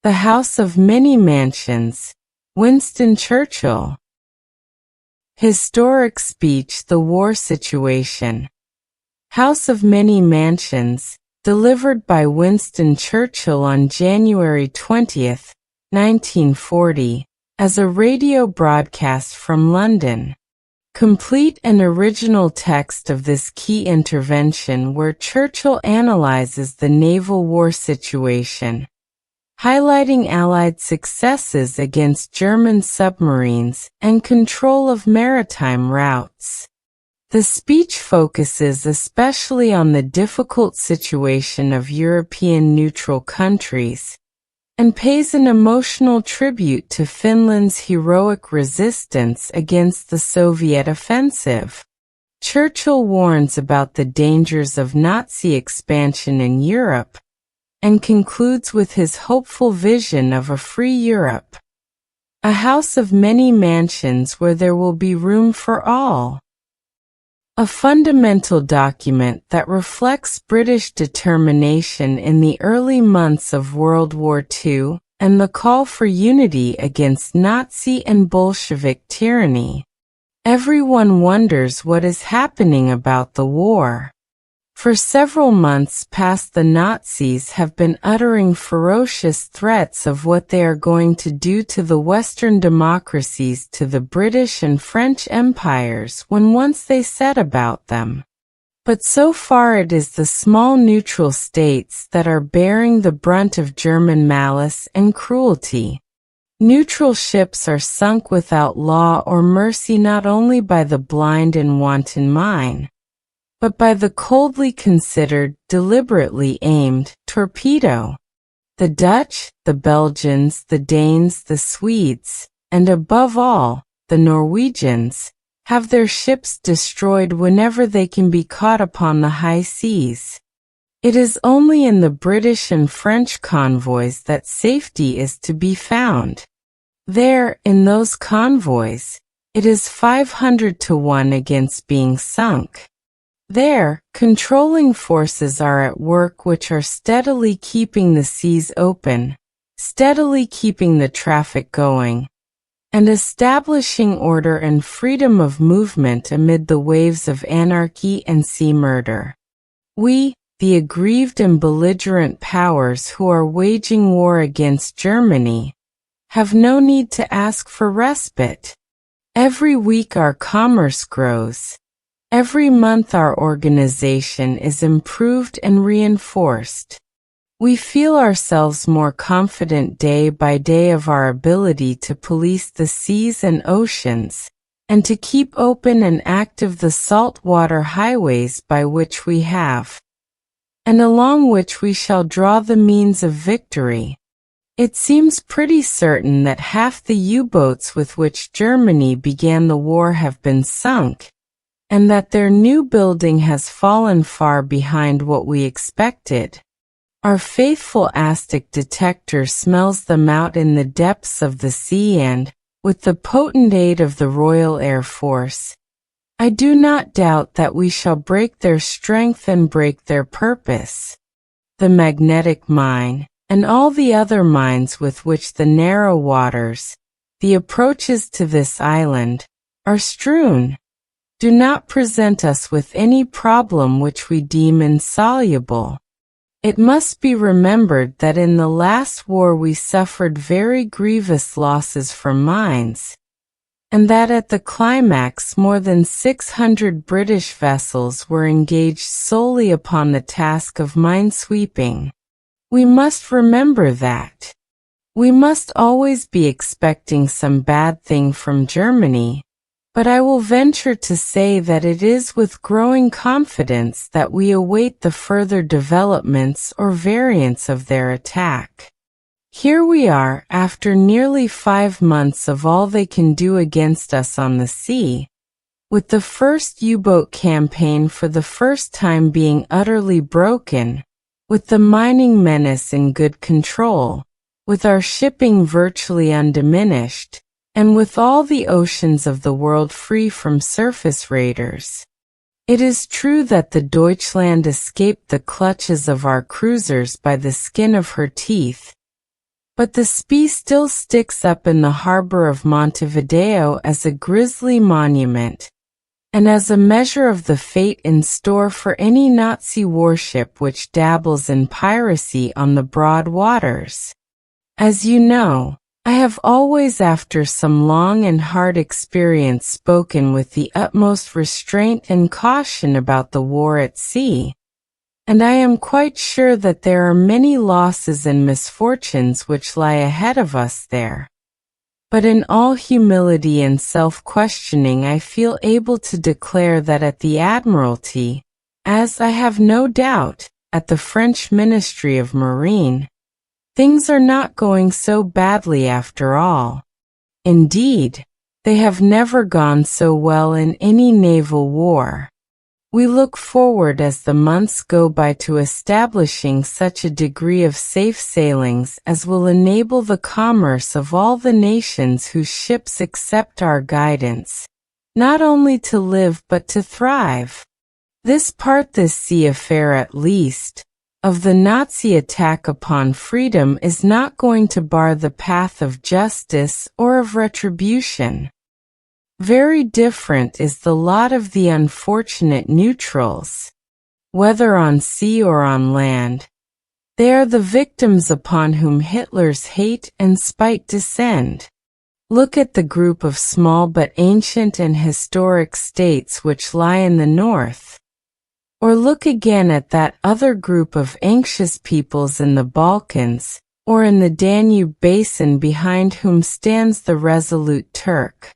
The House of Many Mansions, Winston Churchill. Historic speech, The War Situation. House of Many Mansions, delivered by Winston Churchill on January 20, 1940, as a radio broadcast from London. Complete and original text of this key intervention where Churchill analyzes the naval war situation, highlighting Allied successes against German submarines and control of maritime routes. The speech focuses especially on the difficult situation of European neutral countries, and pays an emotional tribute to Finland's heroic resistance against the Soviet offensive. Churchill warns about the dangers of Nazi expansion in Europe, and concludes with his hopeful vision of a free Europe. A house of many mansions where there will be room for all. A fundamental document that reflects British determination in the early months of World War II and the call for unity against Nazi and Bolshevik tyranny. Everyone wonders what is happening about the war. For several months past, the Nazis have been uttering ferocious threats of what they are going to do to the Western democracies, to the British and French empires when once they set about them. But so far it is the small neutral states that are bearing the brunt of German malice and cruelty. Neutral ships are sunk without law or mercy, not only by the blind and wanton mine, but by the coldly considered, deliberately aimed, torpedo. The Dutch, the Belgians, the Danes, the Swedes, and above all, the Norwegians, have their ships destroyed whenever they can be caught upon the high seas. It is only in the British and French convoys that safety is to be found. There, in those convoys, it is 500 to 1 against being sunk. There, controlling forces are at work which are steadily keeping the seas open, steadily keeping the traffic going, and establishing order and freedom of movement amid the waves of anarchy and sea murder. We, the aggrieved and belligerent powers who are waging war against Germany, have no need to ask for respite. Every week our commerce grows. Every month our organization is improved and reinforced. We feel ourselves more confident day by day of our ability to police the seas and oceans, and to keep open and active the saltwater highways by which we have, and along which we shall draw the means of victory. It seems pretty certain that half the U-boats with which Germany began the war have been sunk, and that their new building has fallen far behind what we expected. Our faithful Aztec detector smells them out in the depths of the sea, and, with the potent aid of the Royal Air Force, I do not doubt that we shall break their strength and break their purpose. The magnetic mine, and all the other mines with which the narrow waters, the approaches to this island, are strewn, do not present us with any problem which we deem insoluble. It must be remembered that in the last war we suffered very grievous losses from mines, and that at the climax more than 600 British vessels were engaged solely upon the task of minesweeping. We must remember that. We must always be expecting some bad thing from Germany, but I will venture to say that it is with growing confidence that we await the further developments or variants of their attack. Here we are, after nearly 5 months of all they can do against us on the sea, with the first U-boat campaign for the first time being utterly broken, with the mining menace in good control, with our shipping virtually undiminished, and with all the oceans of the world free from surface raiders. It is true that the Deutschland escaped the clutches of our cruisers by the skin of her teeth, but the spee still sticks up in the harbor of Montevideo as a grisly monument, and as a measure of the fate in store for any Nazi warship which dabbles in piracy on the broad waters. As you know, I have always after some long and hard experience spoken with the utmost restraint and caution about the war at sea, and I am quite sure that there are many losses and misfortunes which lie ahead of us there. But in all humility and self-questioning I feel able to declare that at the Admiralty, as I have no doubt, at the French Ministry of Marine, things are not going so badly after all. Indeed, they have never gone so well in any naval war. We look forward as the months go by to establishing such a degree of safe sailings as will enable the commerce of all the nations whose ships accept our guidance, not only to live but to thrive. This sea affair at least, of the Nazi attack upon freedom is not going to bar the path of justice or of retribution. Very different is the lot of the unfortunate neutrals. Whether on sea or on land, they are the victims upon whom Hitler's hate and spite descend. Look at the group of small but ancient and historic states which lie in the north. Or look again at that other group of anxious peoples in the Balkans, or in the Danube basin behind whom stands the resolute Turk.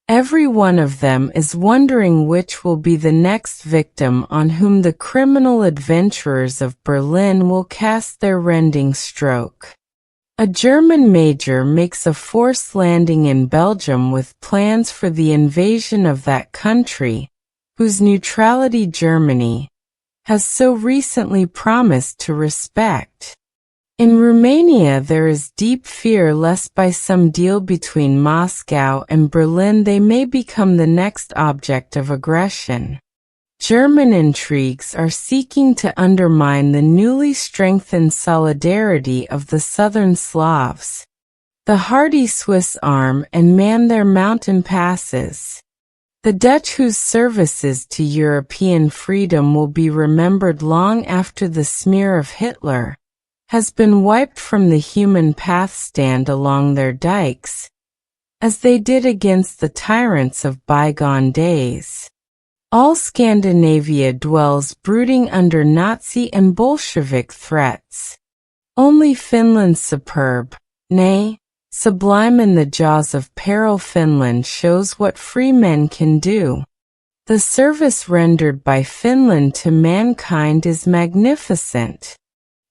Every one of them is wondering which will be the next victim on whom the criminal adventurers of Berlin will cast their rending stroke. A German major makes a forced landing in Belgium with plans for the invasion of that country, whose neutrality Germany has so recently promised to respect. In Romania there is deep fear lest by some deal between Moscow and Berlin they may become the next object of aggression. German intrigues are seeking to undermine the newly strengthened solidarity of the southern Slavs. The hardy Swiss arm and man their mountain passes. The Dutch, whose services to European freedom will be remembered long after the smear of Hitler, has been wiped from the human path, stand along their dikes, as they did against the tyrants of bygone days. All Scandinavia dwells brooding under Nazi and Bolshevik threats. Only Finland, superb, nay, sublime in the jaws of peril, Finland shows what free men can do. The service rendered by Finland to mankind is magnificent.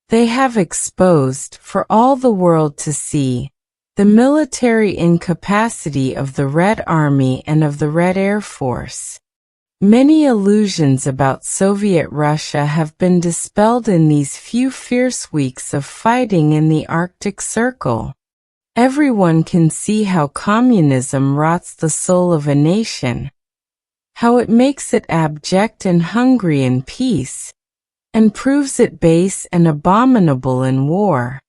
They have exposed, for all the world to see, the military incapacity of the Red Army and of the Red Air Force. Many illusions about Soviet Russia have been dispelled in these few fierce weeks of fighting in the Arctic Circle. Everyone can see how communism rots the soul of a nation, how it makes it abject and hungry in peace, and proves it base and abominable in war.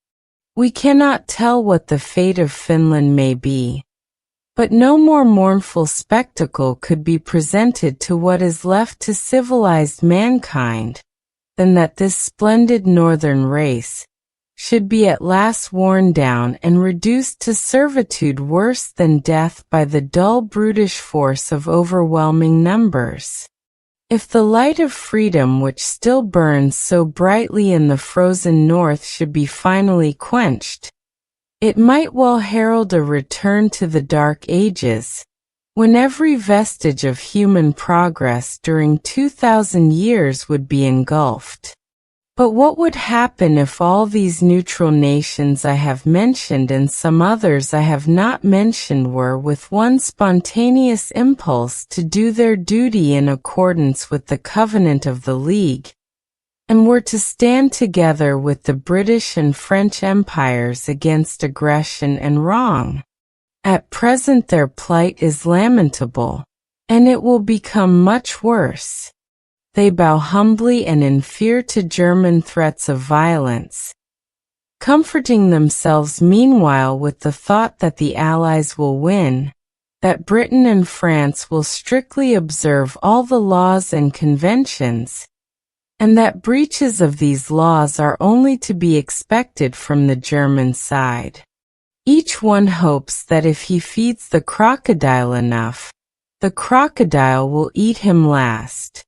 We cannot tell what the fate of Finland may be, but no more mournful spectacle could be presented to what is left to civilized mankind than that this splendid northern race should be at last worn down and reduced to servitude worse than death by the dull brutish force of overwhelming numbers. If the light of freedom which still burns so brightly in the frozen north should be finally quenched, it might well herald a return to the Dark Ages, when every vestige of human progress during 2,000 years would be engulfed. But what would happen if all these neutral nations I have mentioned and some others I have not mentioned were with one spontaneous impulse to do their duty in accordance with the covenant of the League, and were to stand together with the British and French empires against aggression and wrong? At present their plight is lamentable, and it will become much worse. They bow humbly and in fear to German threats of violence. comforting themselves meanwhile with the thought that the Allies will win, that Britain and France will strictly observe all the laws and conventions, and that breaches of these laws are only to be expected from the German side. Each one hopes that if he feeds the crocodile enough, the crocodile will eat him last.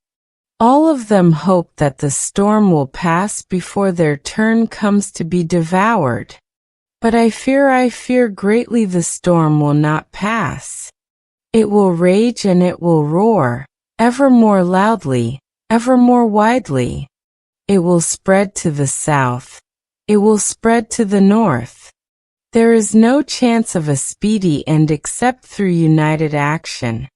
All of them hope that the storm will pass before their turn comes to be devoured. But I fear greatly the storm will not pass. It will rage and it will roar, ever more loudly, ever more widely. It will spread to the south. It will spread to the north. There is no chance of a speedy end except through united action.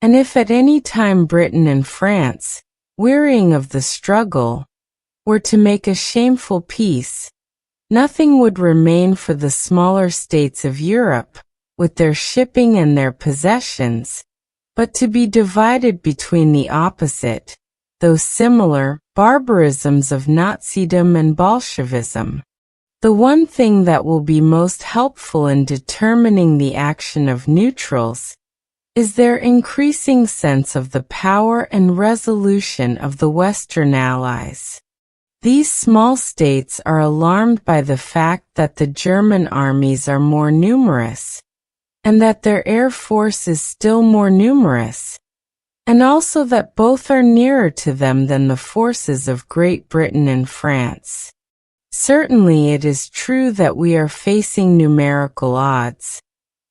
And if at any time Britain and France, wearying of the struggle, were to make a shameful peace, nothing would remain for the smaller states of Europe, with their shipping and their possessions, but to be divided between the opposite, though similar, barbarisms of Nazism and Bolshevism. The one thing that will be most helpful in determining the action of neutrals is their increasing sense of the power and resolution of the Western Allies. These small states are alarmed by the fact that the German armies are more numerous, and that their air force is still more numerous, and also that both are nearer to them than the forces of Great Britain and France. Certainly it is true that we are facing numerical odds,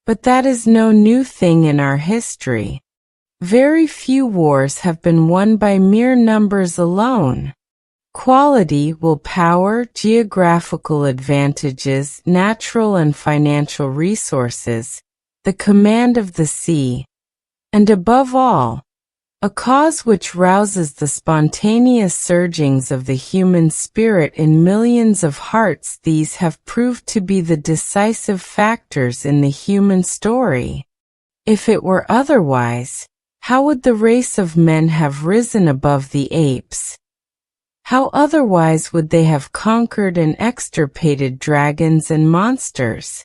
but that is no new thing in our history. Very few wars have been won by mere numbers alone. Quality, willpower, geographical advantages, natural and financial resources, the command of the sea, and above all, a cause which rouses the spontaneous surgings of the human spirit in millions of hearts, these have proved to be the decisive factors in the human story. If it were otherwise, how would the race of men have risen above the apes? How otherwise would they have conquered and extirpated dragons and monsters?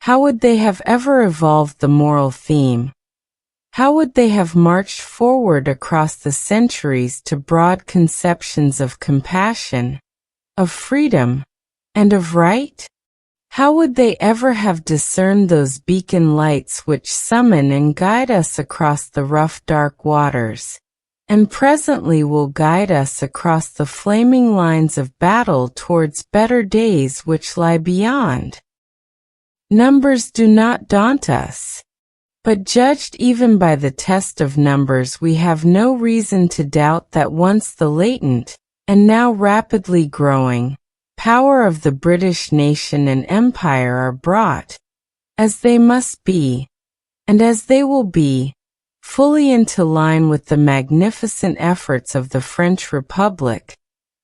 How would they have ever evolved the moral theme? How would they have marched forward across the centuries to broad conceptions of compassion, of freedom, and of right? How would they ever have discerned those beacon lights which summon and guide us across the rough dark waters, and presently will guide us across the flaming lines of battle towards better days which lie beyond? Numbers do not daunt us. But judged even by the test of numbers, we have no reason to doubt that once the latent, and now rapidly growing, power of the British nation and empire are brought, as they must be, and as they will be, fully into line with the magnificent efforts of the French Republic,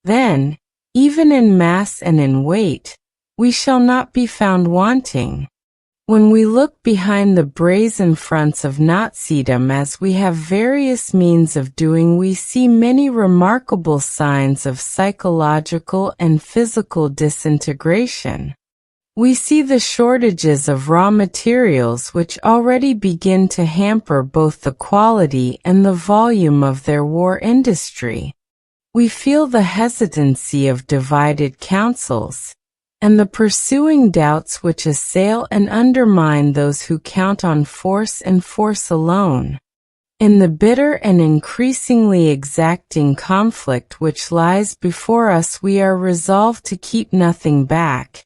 then, even in mass and in weight, we shall not be found wanting. When we look behind the brazen fronts of Nazism, as we have various means of doing, we see many remarkable signs of psychological and physical disintegration. We see the shortages of raw materials which already begin to hamper both the quality and the volume of their war industry. We feel the hesitancy of divided councils, and the pursuing doubts which assail and undermine those who count on force and force alone. In the bitter and increasingly exacting conflict which lies before us, we are resolved to keep nothing back,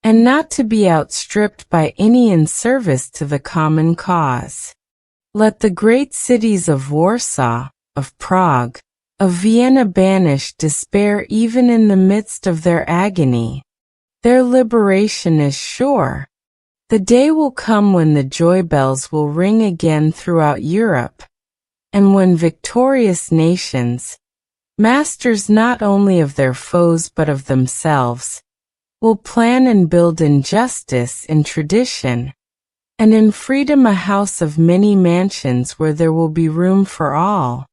and not to be outstripped by any in service to the common cause. Let the great cities of Warsaw, of Prague, of Vienna banish despair even in the midst of their agony. Their liberation is sure. The day will come when the joy bells will ring again throughout Europe, and when victorious nations, masters not only of their foes but of themselves, will plan and build in justice, in tradition, and in freedom a house of many mansions where there will be room for all.